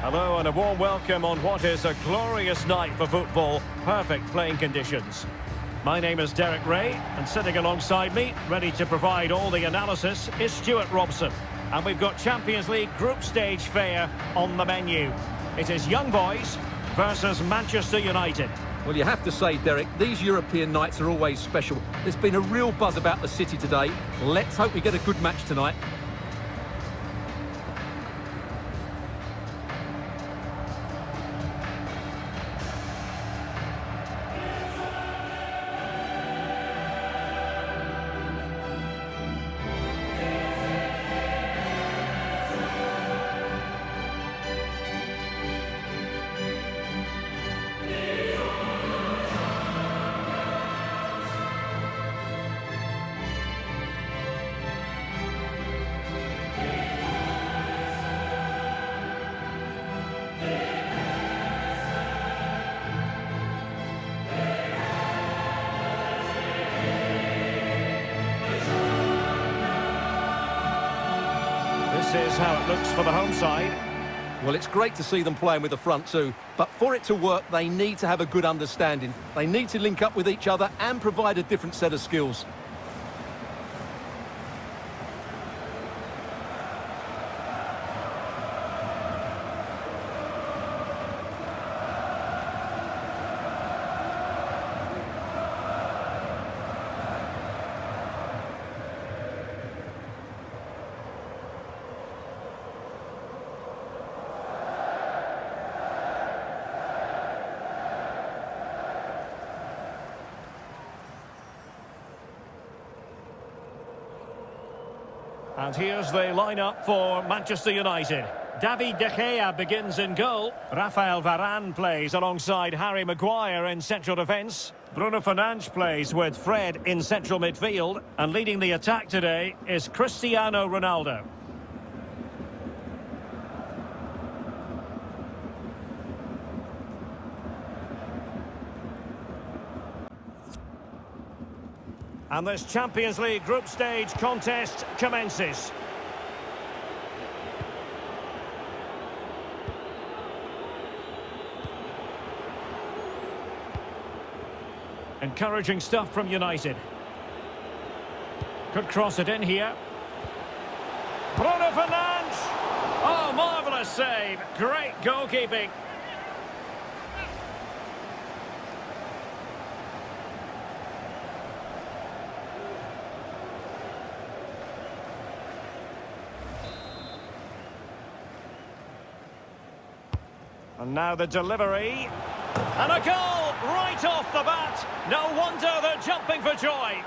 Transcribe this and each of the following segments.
Hello and a warm welcome on what is a glorious night for football. Perfect playing conditions. My name is Derek Ray, and sitting alongside me, ready to provide all the analysis, is Stuart Robson. And we've got Champions League group stage fare on the menu. It is Young Boys versus Manchester United. Well, you have to say, Derek, these European nights are always special. There's been a real buzz about the city today. Let's hope we get a good match tonight. This is how it looks for the home side. Well, it's great to see them playing with the front two, but for it to work, they need to have a good understanding. They need to link up with each other and provide a different set of skills. And here's the lineup for Manchester United. David De Gea begins in goal. Rafael Varane plays alongside Harry Maguire in central defence. Bruno Fernandes plays with Fred in central midfield. And leading the attack today is Cristiano Ronaldo. And this Champions League group stage contest commences. Encouraging stuff from United. Could cross it in here. Bruno Fernandes! Oh, marvellous save. Great goalkeeping. And now the delivery. And a goal right off the bat. No wonder they're jumping for joy.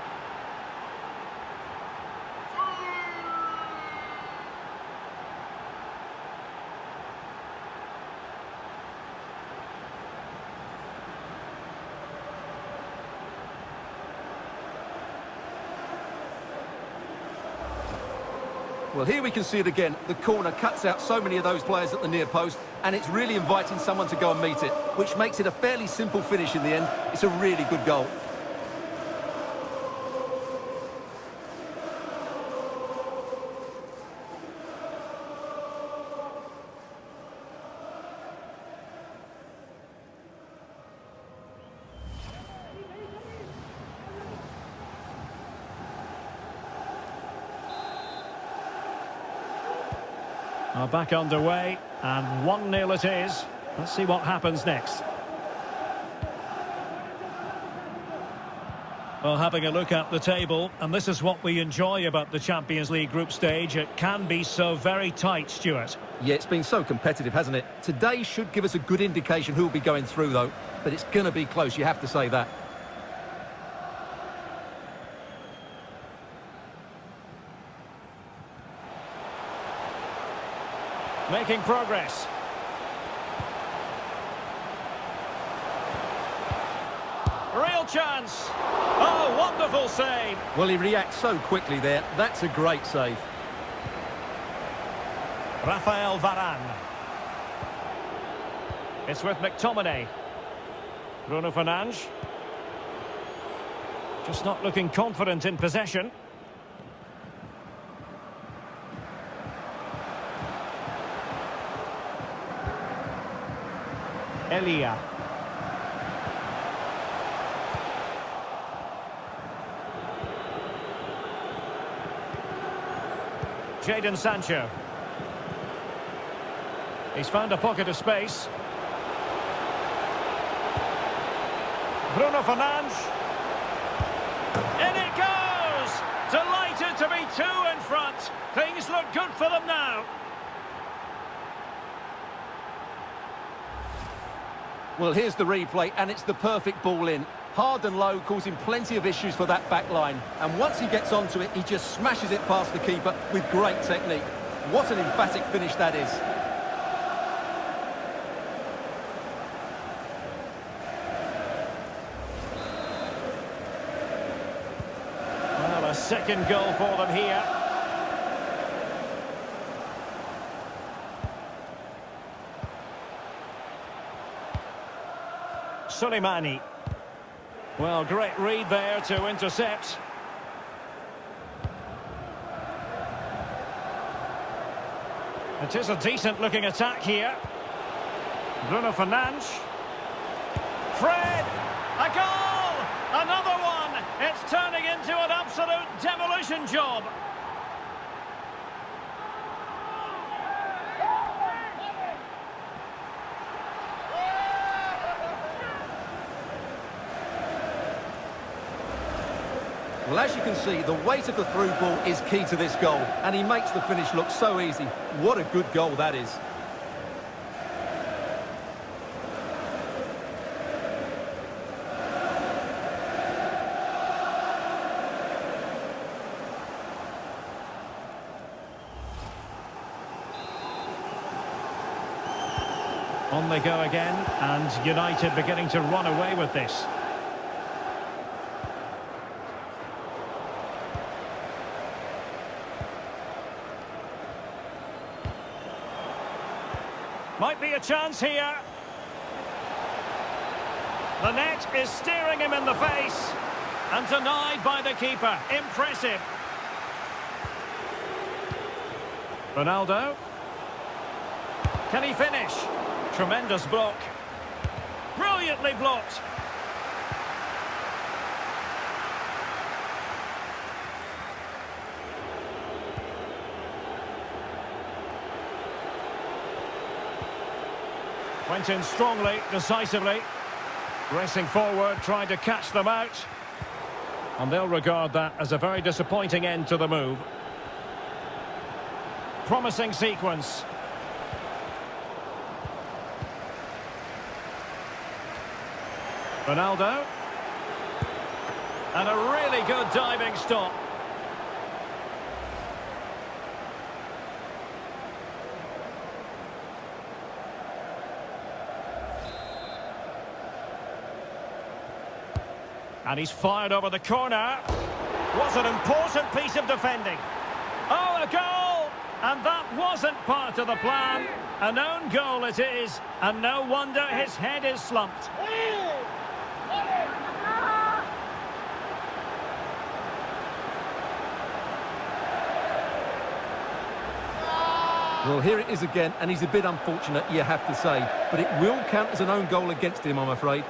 Well, here we can see it again. The corner cuts out so many of those players at the near post, and it's really inviting someone to go and meet it, which makes it a fairly simple finish in the end. It's a really good goal. Are back underway, and 1-0 it is. Let's see what happens next. Well, having a look at the table, and this is what we enjoy about the Champions League group stage. It can be so very tight, Stuart. Yeah, it's been so competitive, hasn't it? Today should give us a good indication who will be going through, though. But it's going to be close, you have to say that. Making progress. Real chance. Oh, wonderful save. Well, he reacts so quickly there. That's a great save. Rafael Varane. It's with McTominay. Bruno Fernandes. Just not looking confident in possession. Elia. Jadon Sancho. He's found a pocket of space. Bruno Fernandes. In it goes! Delighted to be two in front. Things look good for them now. Well, here's the replay, and it's the perfect ball in. Hard and low, causing plenty of issues for that back line. And once he gets onto it, he just smashes it past the keeper with great technique. What an emphatic finish that is. Well, a second goal for them here. Soleimani. Well, great read there to intercept. It is a decent-looking attack here. Bruno Fernandes. Fred! A goal! Another one! It's turning into an absolute demolition job. Well, as you can see, the weight of the through ball is key to this goal, and he makes the finish look so easy. What a good goal that is. On they go again, and United beginning to run away with this. Might be a chance here. The net is staring him in the face. And denied by the keeper. Impressive. Ronaldo. Can he finish? Tremendous block. Brilliantly blocked. Went in strongly, decisively. Racing forward, trying to catch them out. And they'll regard that as a very disappointing end to the move. Promising sequence. Ronaldo. And a really good diving stop. And he's fired over the corner. Was an important piece of defending. Oh, a goal! And that wasn't part of the plan. An own goal it is, and no wonder his head is slumped. Well, here it is again, and he's a bit unfortunate, you have to say. But it will count as an own goal against him, I'm afraid.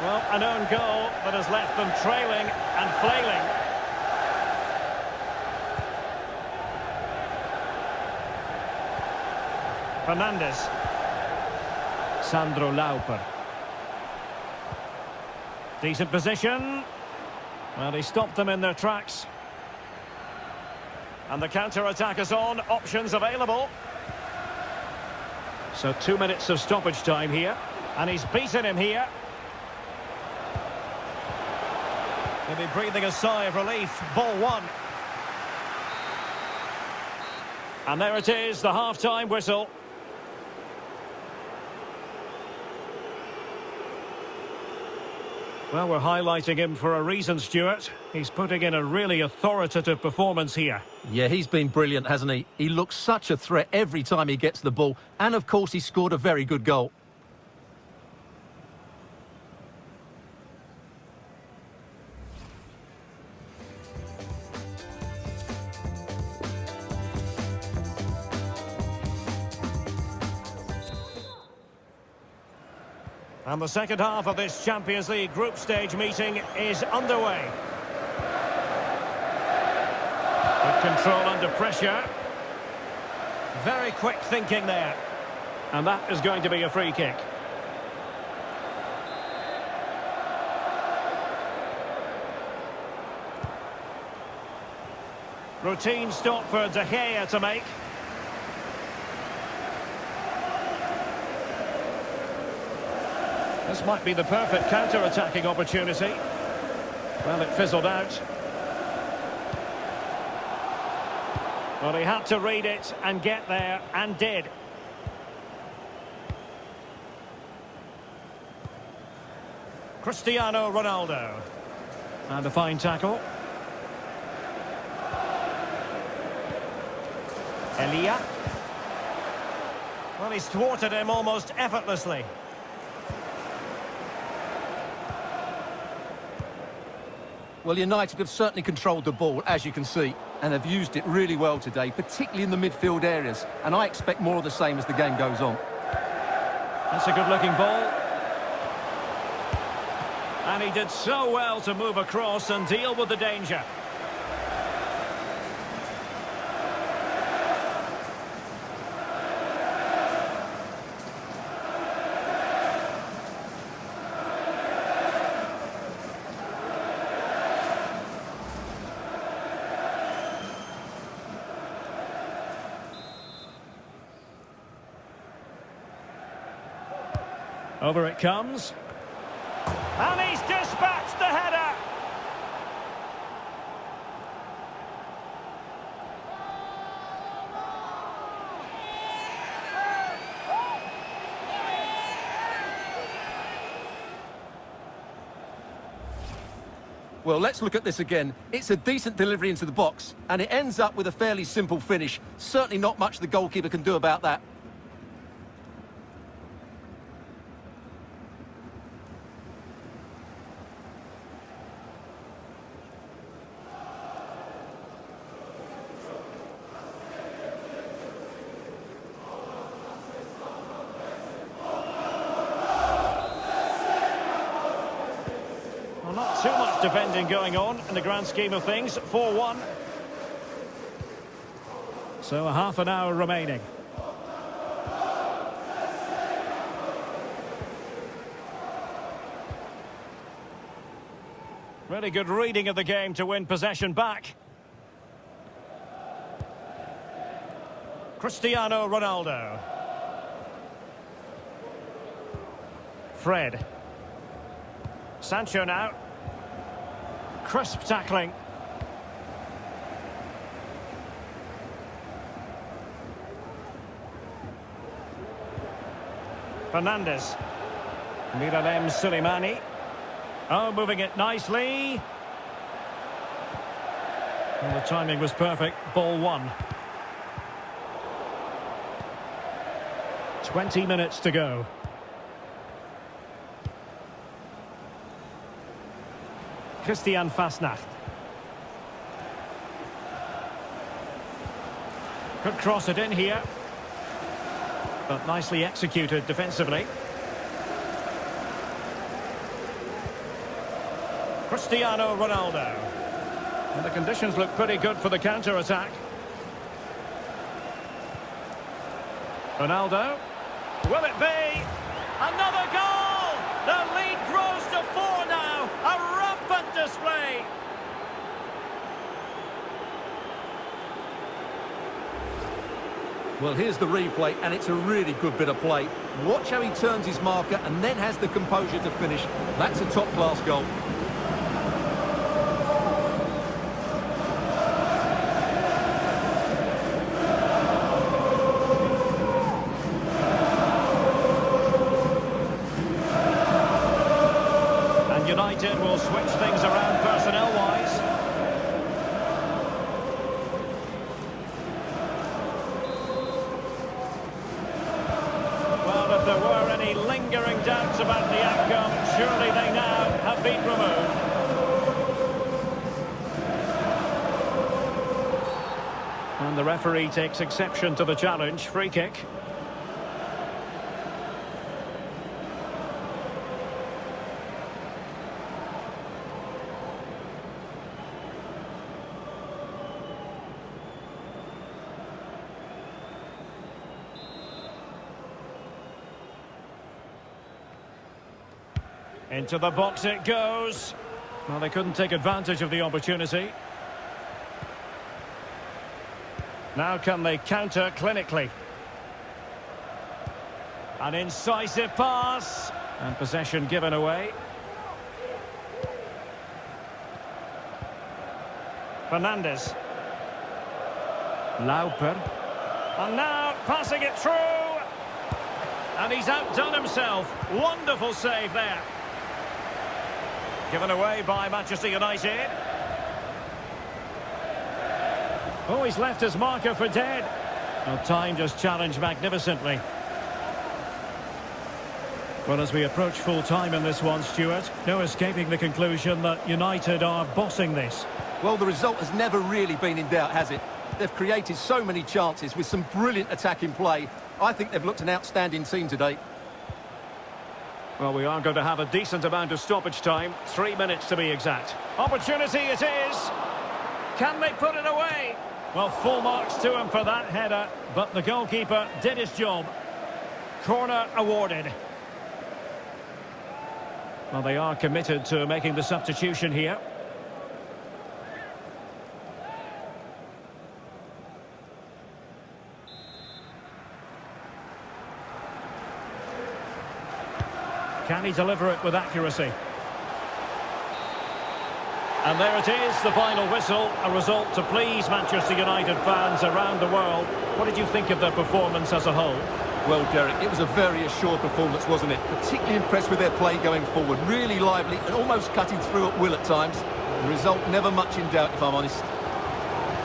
Well, an own goal that has left them trailing and flailing. Fernandes. Sandro Lauper. Decent position. Well, he stopped them in their tracks. And the counter-attack is on. Options available. So 2 minutes of stoppage time here. And he's beaten him here. He'll be breathing a sigh of relief. Ball one. And there it is, the half-time whistle. Well, we're highlighting him for a reason, Stuart. He's putting in a really authoritative performance here. Yeah, he's been brilliant, hasn't he? He looks such a threat every time he gets the ball. And, of course, he scored a very good goal. And the second half of this Champions League group stage meeting is underway. Good control under pressure. Very quick thinking there. And that is going to be a free kick. Routine stop for De Gea to make. This might be the perfect counter-attacking opportunity. Well, it fizzled out. Well, he had to read it and get there, and did. Cristiano Ronaldo. And a fine tackle. Elia. Well, he's thwarted him almost effortlessly. Well, United have certainly controlled the ball, as you can see, and have used it really well today, particularly in the midfield areas. And I expect more of the same as the game goes on. That's a good-looking ball. And he did so well to move across and deal with the danger. Over it comes. And he's dispatched the header. Well, let's look at this again. It's a decent delivery into the box, and it ends up with a fairly simple finish. Certainly not much the goalkeeper can do about that. Not too much defending going on in the grand scheme of things. 4-1. So a half an hour remaining. Really good reading of the game to win possession back. Cristiano Ronaldo. Fred. Sancho now. Crisp tackling. Fernandes. Miralem Suleimani. Oh, moving it nicely. Well, the timing was perfect. Ball one. 20 minutes to go. Christian Fastnacht. Could cross it in here. But nicely executed defensively. Cristiano Ronaldo. And the conditions look pretty good for the counter-attack. Ronaldo. Will it be? Another goal! The lead grows to 4 now. A rampant display. Well, here's the replay, and it's a really good bit of play. Watch how he turns his marker and then has the composure to finish. That's a top-class goal. And United will switch things around personnel-wise. Well, if there were any lingering doubts about the outcome, surely they now have been removed. And the referee takes exception to the challenge. Free kick. Into the box it goes. Well, they couldn't take advantage of the opportunity. Now can they counter clinically? An incisive pass. And possession given away. Fernandes. Lauper. And now passing it through. And he's outdone himself. Wonderful save there. Given away by Manchester United. Oh, he's left his marker for dead. Well, time just challenged magnificently. Well, as we approach full time in this one, Stuart, no escaping the conclusion that United are bossing this. Well, the result has never really been in doubt, has it? They've created so many chances with some brilliant attacking play. I think they've looked an outstanding team today. Well, we are going to have a decent amount of stoppage time. 3 minutes to be exact. Opportunity it is. Can they put it away? Well, full marks to him for that header, but the goalkeeper did his job. Corner awarded. Well, they are committed to making the substitution here. Can he deliver it with accuracy? And there it is, the final whistle, a result to please Manchester United fans around the world. What did you think of their performance as a whole? Well, Derek, it was a very assured performance, wasn't it? Particularly impressed with their play going forward. Really lively and almost cutting through at will at times. The result never much in doubt, if I'm honest.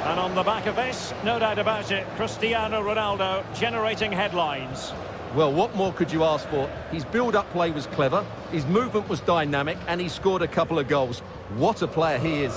And on the back of this, no doubt about it, Cristiano Ronaldo generating headlines. Well, what more could you ask for? His build-up play was clever, his movement was dynamic, and he scored a couple of goals. What a player he is.